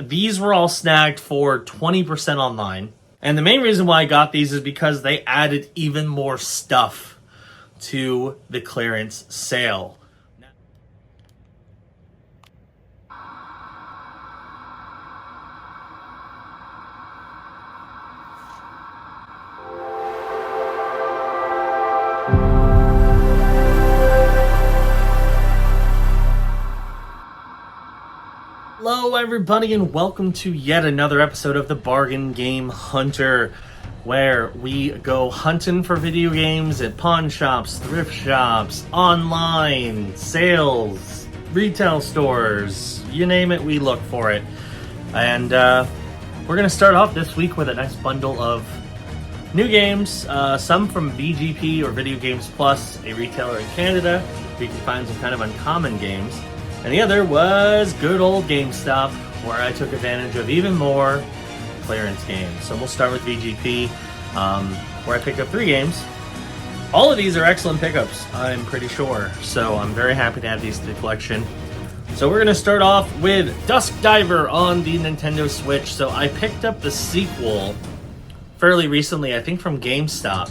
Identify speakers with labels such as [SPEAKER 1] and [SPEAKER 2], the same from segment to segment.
[SPEAKER 1] These were all snagged for 20% online. And the main reason why I got these is because they added even more stuff to the clearance sale. Hello everybody and welcome to yet another episode of the Bargain Game Hunter, where we go hunting for video games at pawn shops, thrift shops, online, sales, retail stores, you name it, we look for it. And we're going to start off this week with a nice bundle of new games, some from BGP or Video Games Plus, a retailer in Canada, where you can find some kind of uncommon games. And the other was good old GameStop, where I took advantage of even more clearance games. So we'll start with VGP, where I picked up 3 games. All of these are excellent pickups, I'm pretty sure. So I'm very happy to add these to the collection. So we're going to start off with Dusk Diver on the Nintendo Switch. So I picked up the sequel fairly recently, I think from GameStop.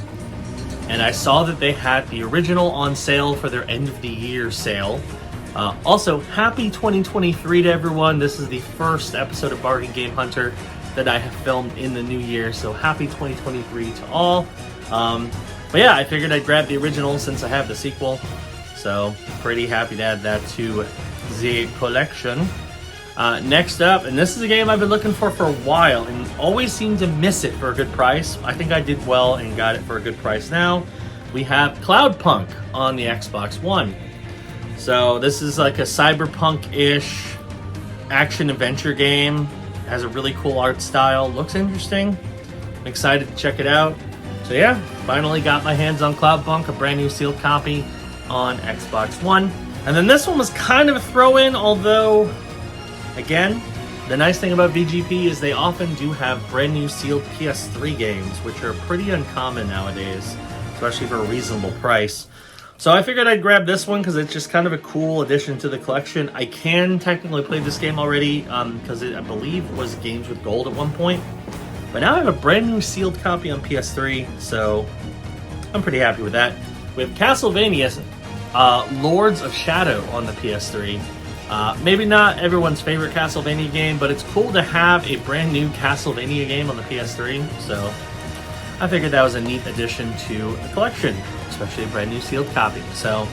[SPEAKER 1] And I saw that they had the original on sale for their end of the year sale. Also, happy 2023 to everyone. This is the first episode of Bargain Game Hunter that I have filmed in the new year, so happy 2023 to all. But yeah, I figured I'd grab the original since I have the sequel, so pretty happy to add that to the collection. Next up, and this is a game I've been looking for a while and always seem to miss it for a good price. I think I did well and got it for a good price now. We have Cloudpunk on the Xbox One. So this is like a cyberpunk-ish action-adventure game. Has a really cool art style. Looks interesting. I'm excited to check it out. So yeah, finally got my hands on Cloudpunk, a brand new sealed copy on Xbox One. And then this one was kind of a throw-in, although, again, the nice thing about VGP is they often do have brand new sealed PS3 games, which are pretty uncommon nowadays, especially for a reasonable price. So I figured I'd grab this one because it's just kind of a cool addition to the collection. I can technically play this game already because I believe was Games with Gold at one point. But now I have a brand new sealed copy on PS3, so I'm pretty happy with that. We have Castlevania Lords of Shadow on the PS3. Maybe not everyone's favorite Castlevania game, but it's cool to have a brand new Castlevania game on the PS3. So I figured that was a neat addition to the collection, especially a brand new sealed copy. So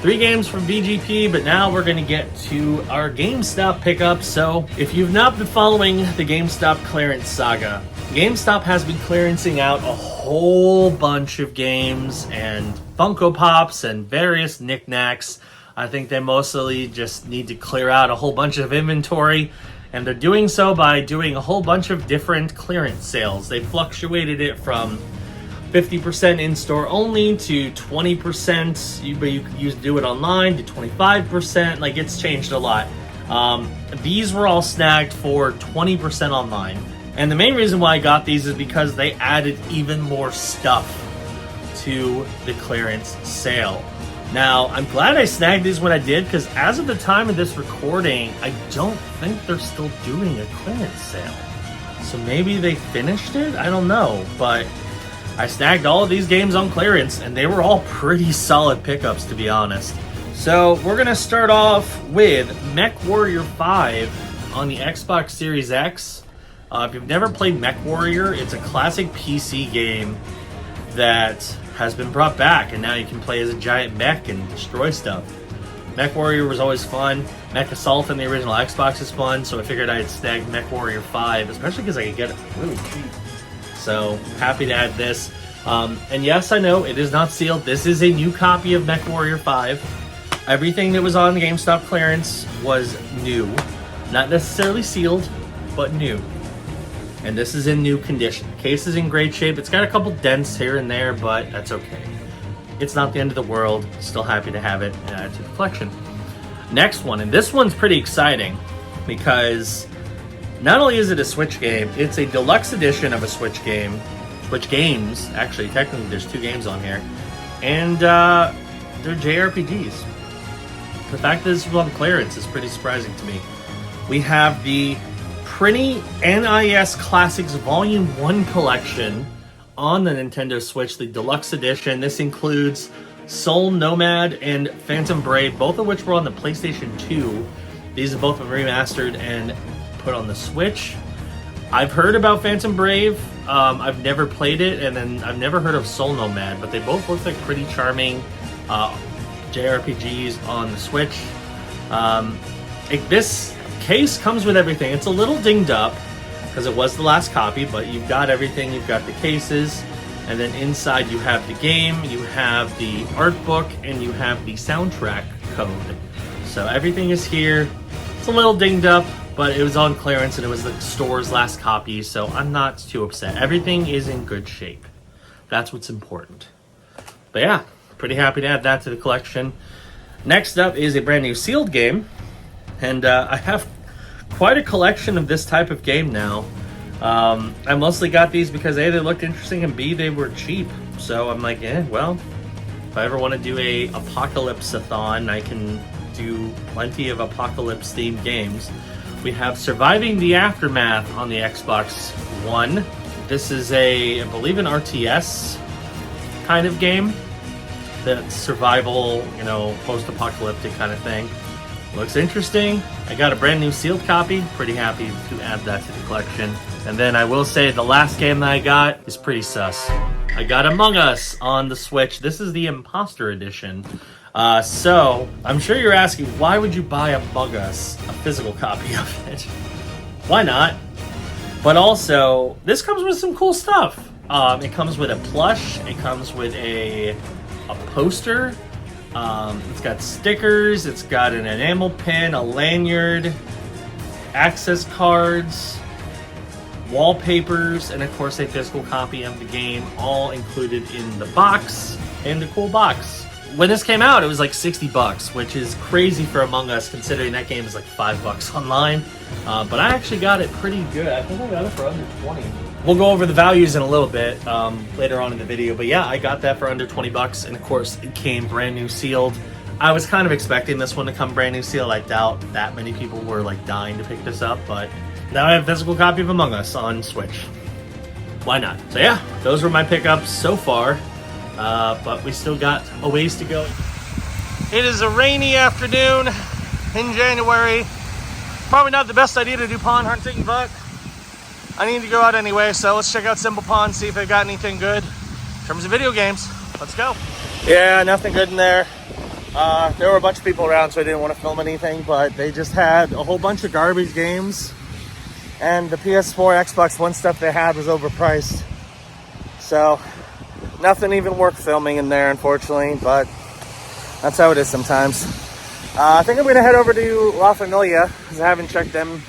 [SPEAKER 1] 3 games from VGP, but now we're going to get to our GameStop pickup. So if you've not been following the GameStop clearance saga, GameStop has been clearancing out a whole bunch of games and Funko Pops and various knickknacks. I think they mostly just need to clear out a whole bunch of inventory, and they're doing so by doing a whole bunch of different clearance sales. They fluctuated it from 50% in-store only to 20%, but you do it online, to 25%. Like, it's changed a lot. These were all snagged for 20% online. And the main reason why I got these is because they added even more stuff to the clearance sale. Now, I'm glad I snagged these when I did, because as of the time of this recording, I don't think they're still doing a clearance sale. So maybe they finished it? I don't know, but I snagged all of these games on clearance, and they were all pretty solid pickups, to be honest. So we're going to start off with MechWarrior 5 on the Xbox Series X. If you've never played MechWarrior, it's a classic PC game that has been brought back, and now you can play as a giant mech and destroy stuff. MechWarrior was always fun. Mech Assault on the original Xbox is fun, so I figured I'd snag MechWarrior 5, especially because I could get it really cheap. So, happy to add this. And yes, I know, it is not sealed. This is a new copy of MechWarrior 5. Everything that was on the GameStop clearance was new. Not necessarily sealed, but new. And this is in new condition. The case is in great shape. It's got a couple dents here and there, but that's okay. It's not the end of the world. Still happy to have it and add it to the collection. Next one, and this one's pretty exciting because not only is it a Switch game, it's a deluxe edition of a Switch game. Switch games, actually, technically there's 2 games on here. And they're JRPGs. The fact that this was on clearance is pretty surprising to me. We have the Prinny NIS Classics Volume 1 collection on the Nintendo Switch, the deluxe edition. This includes Soul Nomad and Phantom Brave, both of which were on the PlayStation 2. These have both been remastered and put on the Switch. I've heard about Phantom Brave. I've never played it, and then I've never heard of Soul Nomad, but they both look like pretty charming JRPGs on the Switch. This case comes with everything. It's a little dinged up because it was the last copy, but you've got everything. You've got the cases, and then inside you have the game, you have the art book, and you have the soundtrack code. So everything is here. It's a little dinged up, but it was on clearance and it was the store's last copy, so I'm not too upset. Everything is in good shape. That's what's important. But yeah, pretty happy to add that to the collection. Next up is a brand new sealed game, and I have quite a collection of this type of game now. I mostly got these because A, they looked interesting, and B, they were cheap. So I'm like, well, if I ever want to do a apocalypse-a-thon, I can do plenty of apocalypse-themed games. We have Surviving the Aftermath on the Xbox One. This is I believe an RTS kind of game. That's survival, post-apocalyptic kind of thing. Looks interesting. I got a brand new sealed copy. Pretty happy to add that to the collection. And then I will say the last game that I got is pretty sus. I got Among Us on the Switch. This is the Imposter Edition. So, I'm sure you're asking, why would you buy Among Us, a physical copy of it? Why not? But also, this comes with some cool stuff. It comes with a plush, it comes with a poster, it's got stickers, it's got an enamel pin, a lanyard, access cards, wallpapers, and of course a physical copy of the game, all included in the box, and a cool box. When this came out, it was like $60, which is crazy for Among Us, considering that game is like $5 online. But I actually got it pretty good. I think I got it for under 20. We'll go over the values in a little bit later on in the video. But yeah, I got that for under 20 bucks. And of course, it came brand new sealed. I was kind of expecting this one to come brand new sealed. I doubt that many people were like dying to pick this up. But now I have a physical copy of Among Us on Switch. Why not? So yeah, those were my pickups so far. But we still got a ways to go. It is a rainy afternoon in January. Probably not the best idea to do pond hunting, but I need to go out anyway, so let's check out Simple Pond, see if they've got anything good in terms of video games. Let's go. Yeah, nothing good in there. There were a bunch of people around, so I didn't want to film anything, but they just had a whole bunch of garbage games, and the PS4, Xbox One stuff they had was overpriced. So nothing even worth filming in there, unfortunately, but that's how it is sometimes. I think I'm going to head over to La Familia, because I haven't checked them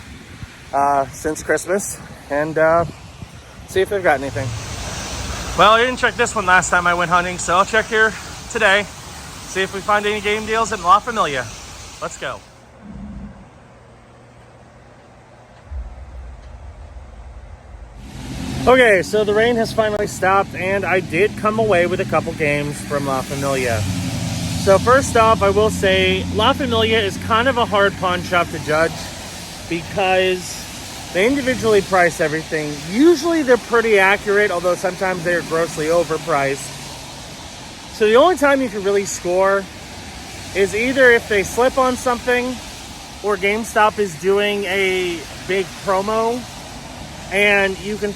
[SPEAKER 1] since Christmas, and see if they've got anything. Well, I didn't check this one last time I went hunting, so I'll check here today, see if we find any game deals in La Familia. Let's go. Okay, so the rain has finally stopped, and I did come away with a couple games from La Familia. So first off, I will say La Familia is kind of a hard pawn shop to judge because they individually price everything. Usually they're pretty accurate, although sometimes they're grossly overpriced. So the only time you can really score is either if they slip on something or GameStop is doing a big promo and you can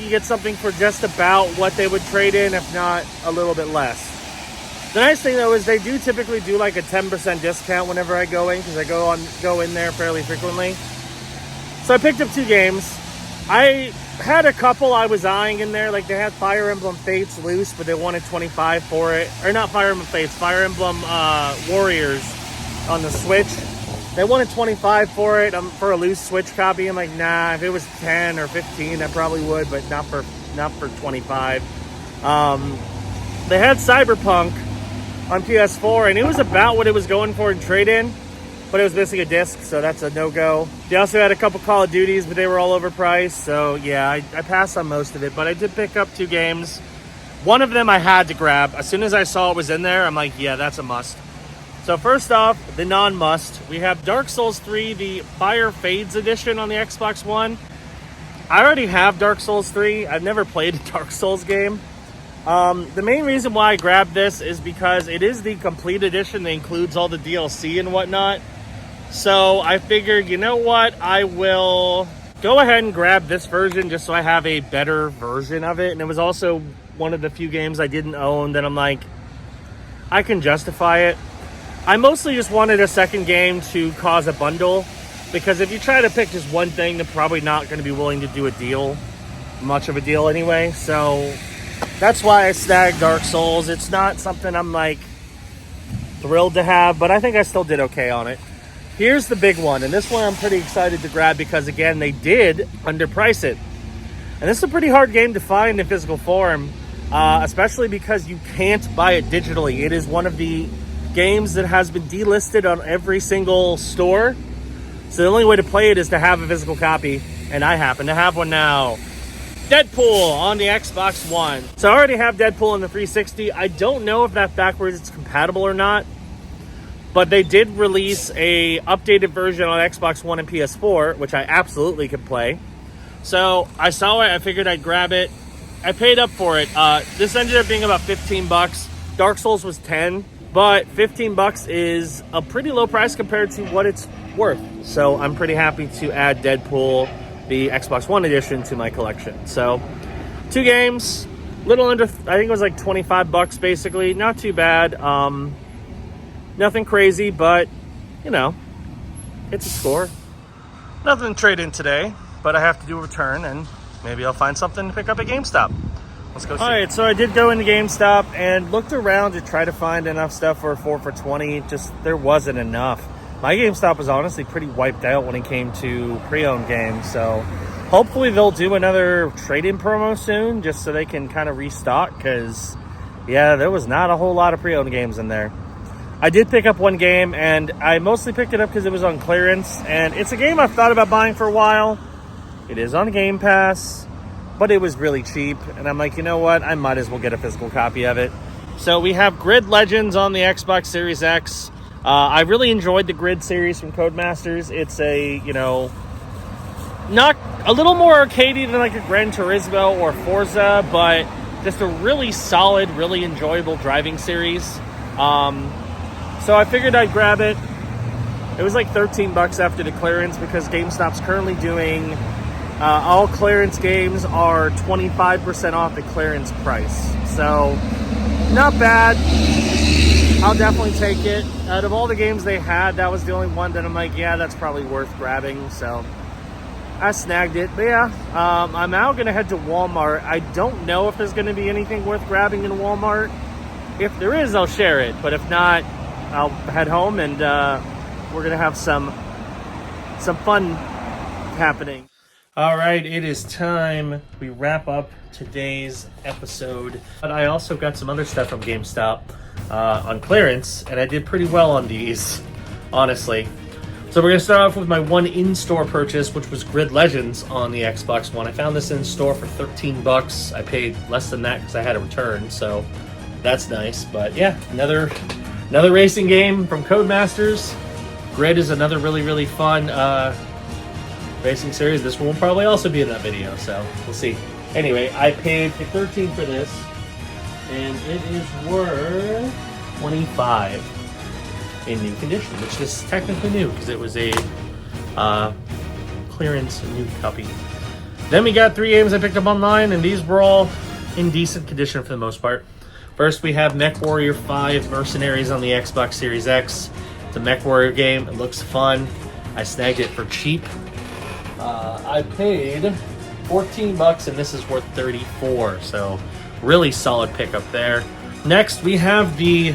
[SPEAKER 1] get something for just about what they would trade in, if not a little bit less. The nice thing though is they do typically do like a 10% discount whenever I go in, because I go in there fairly frequently. So I picked up 2 games. I had a couple I was eyeing in there, like they had Fire Emblem Fates loose, but they wanted $25 for it. Or not Fire Emblem Fates, Fire Emblem Warriors on the Switch. They wanted $25 for it for a loose Switch copy. I'm like, nah, if it was 10 or 15, I probably would, but not for 25. They had Cyberpunk on PS4, and it was about what it was going for in trade-in, but it was missing a disc, so that's a no-go. They also had a couple Call of Duties, but they were all overpriced, so yeah, I passed on most of it, but I did pick up 2 games. One of them I had to grab. As soon as I saw it was in there, I'm like, yeah, that's a must. So first off, the non-must. We have Dark Souls 3, the Fire Fades edition on the Xbox One. I already have Dark Souls 3. I've never played a Dark Souls game. The main reason why I grabbed this is because it is the complete edition that includes all the DLC and whatnot. So I figured, you know what, I will go ahead and grab this version just so I have a better version of it. And it was also one of the few games I didn't own that I'm like, I can justify it. I mostly just wanted a second game to cause a bundle, because if you try to pick just one thing, they're probably not going to be willing to do a deal, much of a deal anyway. So that's why I snagged Dark Souls. It's not something I'm like thrilled to have, but I think I still did okay on it. Here's the big one, and this one I'm pretty excited to grab because, again, they did underprice it. And this is a pretty hard game to find in physical form, especially because you can't buy it digitally. It is one of the games that has been delisted on every single store. So the only way to play it is to have a physical copy, and I happen to have one now. Deadpool on the Xbox One. So I already have Deadpool on the 360. I don't know if that backwards compatible or not, but they did release a updated version on Xbox One and PS4, which I absolutely could play. So I saw it, I figured I'd grab it. I paid up for it. This ended up being about 15 bucks. Dark Souls was 10, but 15 bucks is a pretty low price compared to what it's worth. So I'm pretty happy to add Deadpool, the Xbox One edition, to my collection. So 2 games, little under, I think it was like 25 bucks basically. Not too bad. Nothing crazy, but you know, it's a score. Nothing to trade in today, but I have to do a return, and maybe I'll find something to pick up at GameStop. Let's go see. All right, so I did go into GameStop and looked around to try to find enough stuff for a 4 for $20. Just there wasn't enough. My GameStop was honestly pretty wiped out when it came to pre-owned games, so hopefully they'll do another trade-in promo soon just so they can kind of restock, because yeah, there was not a whole lot of pre-owned games in there. I did pick up one game, and I mostly picked it up because it was on clearance, and it's a game I've thought about buying for a while. It is on Game Pass, but it was really cheap, and I'm like, you know what, I might as well get a physical copy of it. So we have Grid Legends on the Xbox Series X. I really enjoyed the Grid series from Codemasters. It's a, you know, not a little more arcadey than like a Gran Turismo or Forza, but just a really solid, really enjoyable driving series. So I figured I'd grab it. It was like 13 bucks after the clearance, because GameStop's currently doing all clearance games are 25% off the clearance price. So not bad. I'll definitely take it. Out of all the games they had, that was the only one that I'm like, yeah, that's probably worth grabbing. So I snagged it. But yeah, I'm now going to head to Walmart. I don't know if there's going to be anything worth grabbing in Walmart. If there is, I'll share it. But if not, I'll head home, and we're going to have some fun happening. All right, it is time we wrap up today's episode. But I also got some other stuff from GameStop on clearance, and I did pretty well on these, honestly. So we're going to start off with my one in-store purchase, which was Grid Legends on the Xbox One. I found this in store for 13 bucks. I paid less than that because I had a return, so that's nice. But yeah, another racing game from Codemasters. Grid is another really, really fun racing series. This one will probably also be in that video, so we'll see. Anyway, I paid $13 for this, and it is worth $25 in new condition, which is technically new because it was a clearance new copy. Then we got 3 games I picked up online, and these were all in decent condition for the most part. First, we have MechWarrior 5 Mercenaries on the Xbox Series X. It's a MechWarrior game. It looks fun. I snagged it for cheap. I paid 14 bucks, and this is worth 34, so really solid pickup there. Next, we have the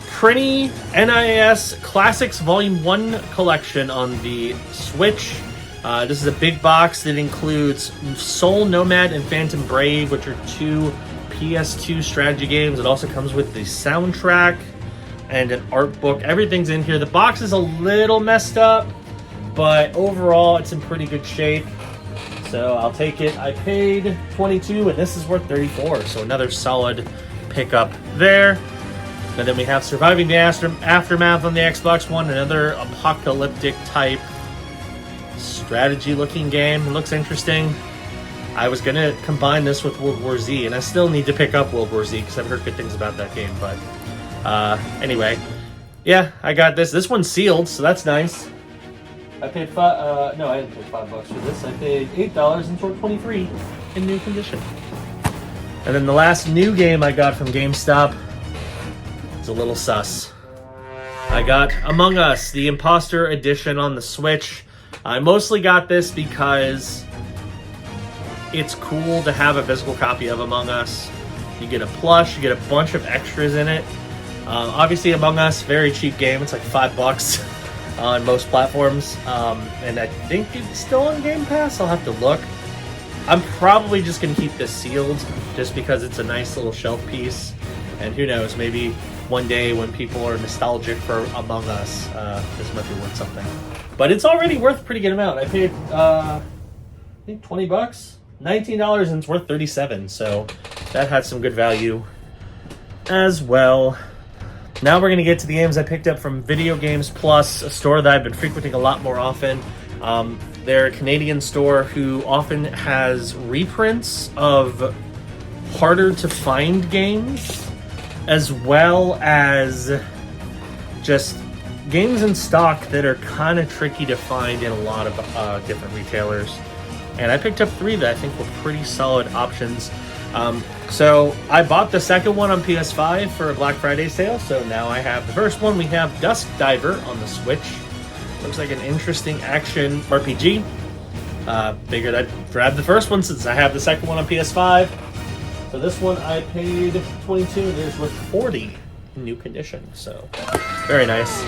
[SPEAKER 1] Prinny NIS Classics Volume 1 collection on the Switch. This is a big box that includes Soul Nomad and Phantom Brave, which are 2 PS2 strategy games. It also comes with the soundtrack and an art book. Everything's in here. The box is a little messed up, but overall it's in pretty good shape, so I'll take it. I paid 22, and this is worth 34, so another solid pickup there. And then we have Surviving the Aftermath on the Xbox One, another apocalyptic type strategy looking game. It looks interesting. I was going to combine this with World War Z, and I still need to pick up World War Z because I've heard good things about that game. But anyway, yeah, I got this. This one's sealed, so that's nice. I paid no, I didn't pay $5 for this. I paid $8 and it's worth $23 in new condition. And then the last new game I got from GameStop is a little sus. I got Among Us, the Imposter Edition on the Switch. I mostly got this because it's cool to have a physical copy of Among Us. You get a plush, you get a bunch of extras in it. Obviously, Among Us, very cheap game. It's like $5 on most platforms. And I think it's still on Game Pass. I'll have to look. I'm probably just going to keep this sealed just because it's a nice little shelf piece. And who knows, maybe one day when people are nostalgic for Among Us, this might be worth something. But it's already worth a pretty good amount. I paid, I think $20, $19, and it's worth $37. So that had some good value as well. Now we're going to get to the games I picked up from Video Games Plus, a store that I've been frequenting a lot more often. They're a Canadian store who often has reprints of harder to find games, as well as just games in stock that are kind of tricky to find in a lot of different retailers. And I picked up 3 that I think were pretty solid options. So I bought the second one on PS5 for a Black Friday sale, so now I have the first one. We have Dusk Diver on the Switch. Looks like an interesting action RPG. Figured I'd grab the first one since I have the second one on PS5. So this one I paid $22, there's worth $40 in new condition, so very nice.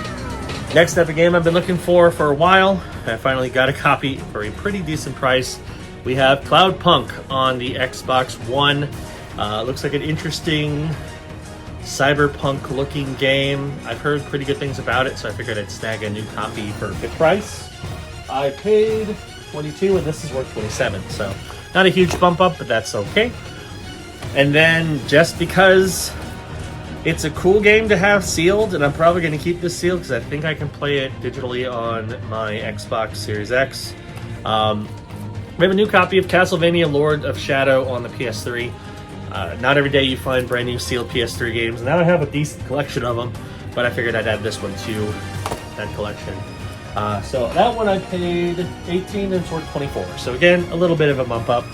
[SPEAKER 1] Next up, a game I've been looking for a while. I finally got a copy for a pretty decent price. We have Cloudpunk on the Xbox One. Looks like an interesting cyberpunk-looking game. I've heard pretty good things about it, so I figured I'd snag a new copy for a good price. I paid $22, and this is worth $27, so not a huge bump up, but that's okay. And then, just because it's a cool game to have sealed, and I'm probably going to keep this sealed because I think I can play it digitally on my Xbox Series X. We have a new copy of Castlevania Lord of Shadow on the PS3. Not every day you find brand new sealed PS3 games. Now I have a decent collection of them, but I figured I'd add this one to that collection. So that one I paid $18 and it's worth $24. So again, a little bit of a bump up.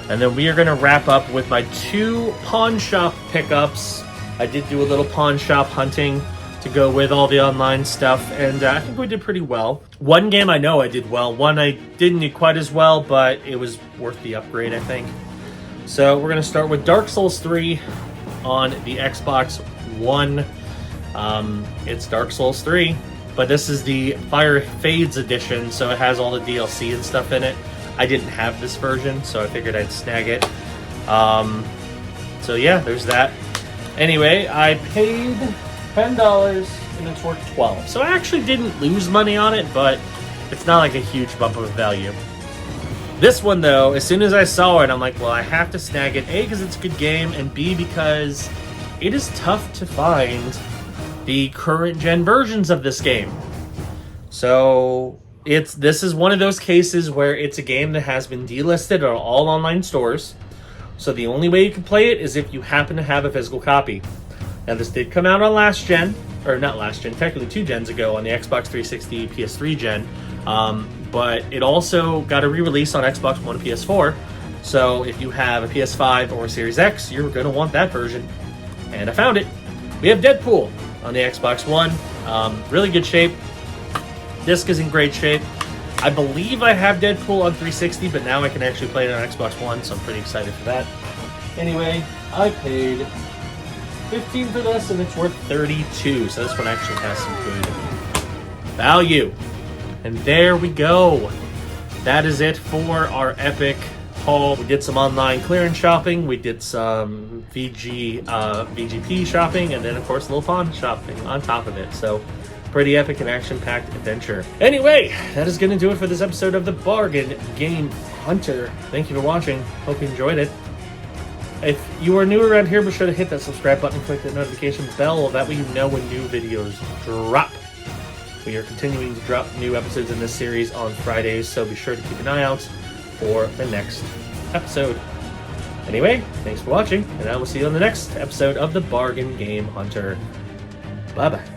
[SPEAKER 1] And then we are going to wrap up with my 2 pawn shop pickups. I did do a little pawn shop hunting to go with all the online stuff, and I think we did pretty well. One game I know I did well, one I didn't do quite as well, but it was worth the upgrade, I think. So we're going to start with Dark Souls 3 on the Xbox One. It's Dark Souls 3, but this is the Fire Fades edition, so it has all the DLC and stuff in it. I didn't have this version, so I figured I'd snag it. So yeah, there's that. Anyway, I paid $10 and it's worth $12. So I actually didn't lose money on it, but it's not like a huge bump of value. This one though, as soon as I saw it, I'm like, well, I have to snag it. A, because it's a good game, and B, because it is tough to find the current gen versions of this game. So this is one of those cases where it's a game that has been delisted on all online stores. So the only way you can play it is if you happen to have a physical copy. Now this did come out on last gen, or not last gen, technically 2 gens ago on the Xbox 360, PS3 gen. But it also got a re-release on Xbox One and PS4. So if you have a PS5 or a Series X, you're going to want that version. And I found it. We have Deadpool on the Xbox One. Really good shape. Disc is in great shape. I believe I have Deadpool on 360, but now I can actually play it on Xbox One, so I'm pretty excited for that. Anyway, I paid $15 for this, and it's worth $32, so this one actually has some good value. And there we go. That is it for our epic haul. We did some online clearance shopping, we did some VGP shopping, and then of course a little pawn shopping on top of it. So pretty epic and action-packed adventure. Anyway, that is going to do it for this episode of the Bargain Game Hunter. Thank you for watching. Hope you enjoyed it. If you are new around here, be sure to hit that subscribe button and click the notification bell. That way you know when new videos drop. We are continuing to drop new episodes in this series on Fridays, so be sure to keep an eye out for the next episode. Anyway, thanks for watching, and I will see you on the next episode of the Bargain Game Hunter. Bye-bye.